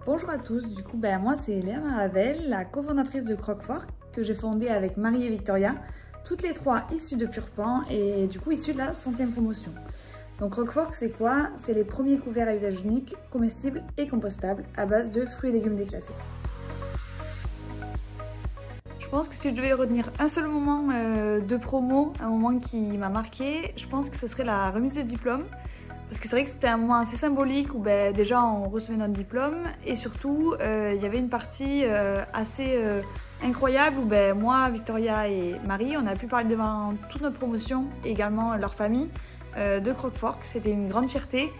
Bonjour à tous, moi c'est Léa Maravel, la cofondatrice de Croque-Fork que j'ai fondée avec Marie et Victoria, toutes les trois issues de Purpan et du coup issues de la 100e promotion. Donc Croque-Fork c'est quoi? C'est les premiers couverts à usage unique, comestibles et compostables à base de fruits et légumes déclassés. Je pense que si je devais retenir un seul moment de promo, un moment qui m'a marqué, je pense que ce serait la remise de diplôme. Parce que c'est vrai que c'était un moment assez symbolique où déjà on recevait notre diplôme et surtout il y avait une partie assez incroyable où moi, Victoria et Marie, on a pu parler devant toute notre promotion et également leur famille de Croque-Fork. C'était une grande fierté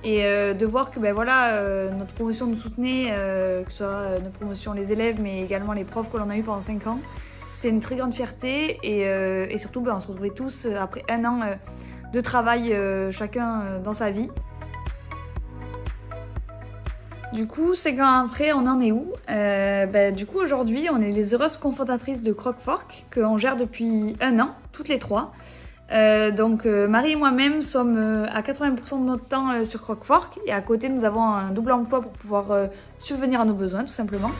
et de voir que notre promotion nous soutenait, que ce soit notre promotion, les élèves mais également les profs que l'on a eu pendant 5 ans. C'était une très grande fierté et surtout on se retrouvait tous après un an de travail chacun dans sa vie. Du coup, 5 ans après, on en est où? Du coup, aujourd'hui, on est les heureuses cofondatrices de Croque-Fork, qu'on gère depuis 1 an, toutes les trois. Marie et moi-même sommes à 80% de notre temps sur Croque-Fork et à côté, nous avons un double emploi pour pouvoir subvenir à nos besoins, tout simplement.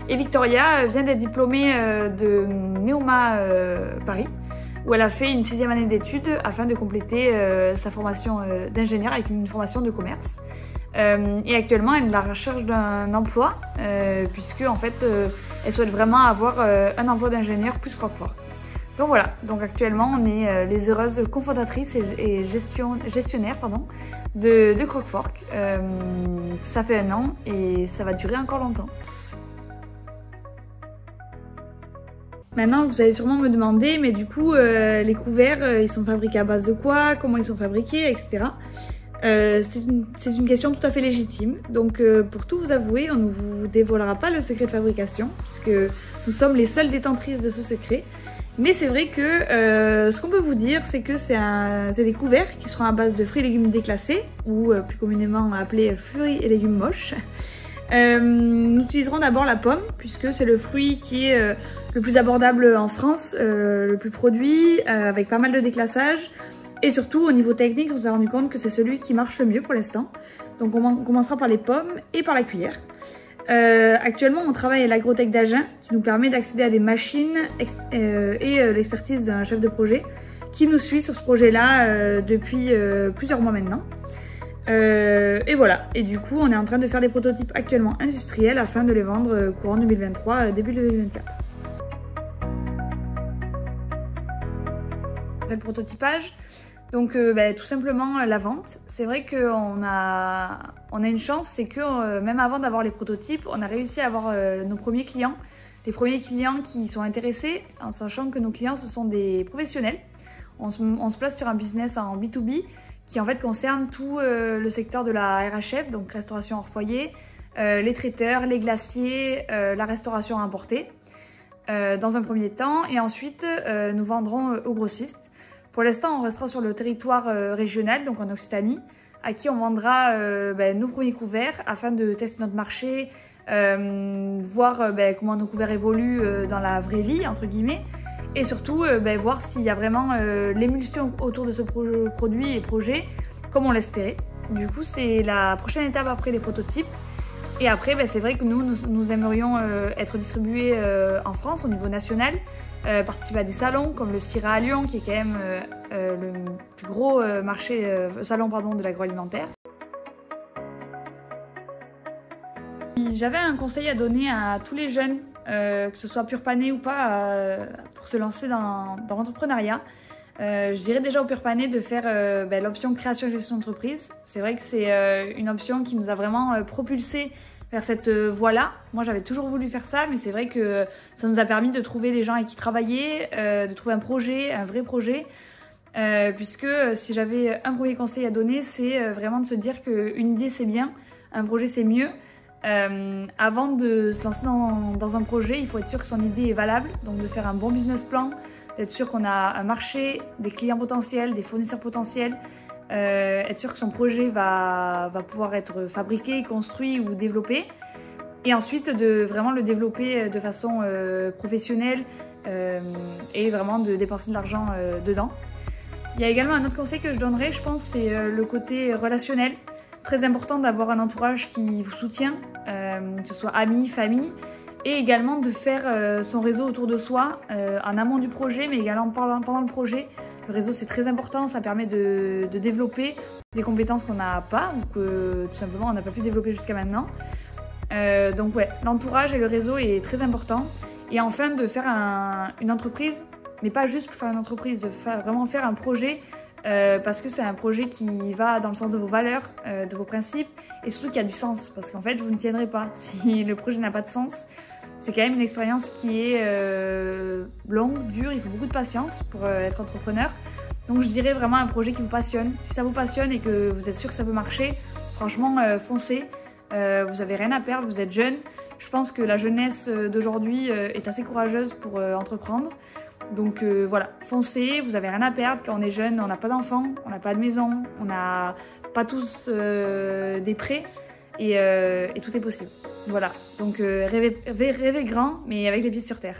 Et Victoria vient d'être diplômée de Neoma Paris, où elle a fait une 6e année d'études afin de compléter sa formation d'ingénieur avec une formation de commerce. Et actuellement, elle est à la recherche d'un emploi, puisque en fait, elle souhaite vraiment avoir un emploi d'ingénieur plus Croque-Fork. Donc voilà, donc actuellement, on est les heureuses cofondatrices et gestionnaires de Croque-Fork. Ça fait 1 an et ça va durer encore longtemps. Maintenant, vous allez sûrement me demander, mais du coup, les couverts, ils sont fabriqués à base de quoi? Comment ils sont fabriqués, etc. C'est une question tout à fait légitime. Donc, pour tout vous avouer, on ne vous dévoilera pas le secret de fabrication, puisque nous sommes les seules détentrices de ce secret. Mais c'est vrai que ce qu'on peut vous dire, c'est que c'est des couverts qui seront à base de fruits et légumes déclassés, ou plus communément appelés fruits et légumes moches. Nous utiliserons d'abord la pomme, puisque c'est le fruit qui est le plus abordable en France, le plus produit, avec pas mal de déclassage. Et surtout, au niveau technique, on s'est rendu compte que c'est celui qui marche le mieux pour l'instant. Donc on commencera par les pommes et par la cuillère. Actuellement, on travaille à l'Agrotech d'Agen, qui nous permet d'accéder à des machines et l'expertise d'un chef de projet qui nous suit sur ce projet-là depuis plusieurs mois maintenant. Et voilà, et du coup on est en train de faire des prototypes actuellement industriels afin de les vendre courant 2023, début 2024. Après le prototypage, donc tout simplement la vente. C'est vrai qu'on a une chance, c'est que même avant d'avoir les prototypes, on a réussi à avoir nos premiers clients. Les premiers clients qui sont intéressés, en sachant que nos clients ce sont des professionnels. On se place sur un business en B2B qui en fait concerne tout le secteur de la RHF, donc restauration hors foyer, les traiteurs, les glaciers, la restauration à emporter, dans un premier temps. Et ensuite, nous vendrons aux grossistes. Pour l'instant, on restera sur le territoire régional, donc en Occitanie, à qui on vendra nos premiers couverts afin de tester notre marché, voir comment nos couverts évoluent dans la vraie vie, entre guillemets. Et surtout, voir s'il y a vraiment l'émulsion autour de ce produit et projet, comme on l'espérait. Du coup, c'est la prochaine étape après les prototypes. Et après, c'est vrai que nous aimerions être distribués en France, au niveau national, participer à des salons, comme le CIRA à Lyon, qui est quand même le plus gros salon de l'agroalimentaire. J'avais un conseil à donner à tous les jeunes, que ce soit Purpanais ou pas, pour se lancer dans l'entrepreneuriat. Je dirais déjà aux Purpanais de faire l'option création et gestion d'entreprise. C'est vrai que c'est une option qui nous a vraiment propulsés vers cette voie-là. Moi, j'avais toujours voulu faire ça, mais c'est vrai que ça nous a permis de trouver des gens avec qui travailler, de trouver un projet, un vrai projet. Puisque si j'avais un premier conseil à donner, c'est vraiment de se dire qu'une idée c'est bien, un projet c'est mieux. Avant de se lancer dans un projet, il faut être sûr que son idée est valable, donc de faire un bon business plan, d'être sûr qu'on a un marché, des clients potentiels, des fournisseurs potentiels, être sûr que son projet va pouvoir être fabriqué, construit ou développé, et ensuite de vraiment le développer de façon professionnelle et vraiment de dépenser de l'argent dedans. Il y a également un autre conseil que je donnerais, je pense, c'est le côté relationnel. très important d'avoir un entourage qui vous soutient, que ce soit amis, famille, et également de faire son réseau autour de soi, en amont du projet, mais également pendant le projet. Le réseau, c'est très important, ça permet de développer des compétences qu'on n'a pas, ou que tout simplement on n'a pas pu développer jusqu'à maintenant. Donc ouais, l'entourage et le réseau est très important. Et enfin, de faire une entreprise, mais pas juste pour faire une entreprise, vraiment faire un projet, parce que c'est un projet qui va dans le sens de vos valeurs, de vos principes, et surtout qui a du sens, parce qu'en fait, vous ne tiendrez pas si le projet n'a pas de sens. C'est quand même une expérience qui est longue, dure, il faut beaucoup de patience pour être entrepreneur. Donc je dirais vraiment un projet qui vous passionne. Si ça vous passionne et que vous êtes sûr que ça peut marcher, franchement, foncez. Vous n'avez rien à perdre, vous êtes jeune. Je pense que la jeunesse d'aujourd'hui est assez courageuse pour entreprendre. Donc voilà, foncez, vous n'avez rien à perdre. Quand on est jeune, on n'a pas d'enfants, on n'a pas de maison, on n'a pas tous des prêts. Et tout est possible. Voilà, donc rêvez grand, mais avec les pieds sur terre.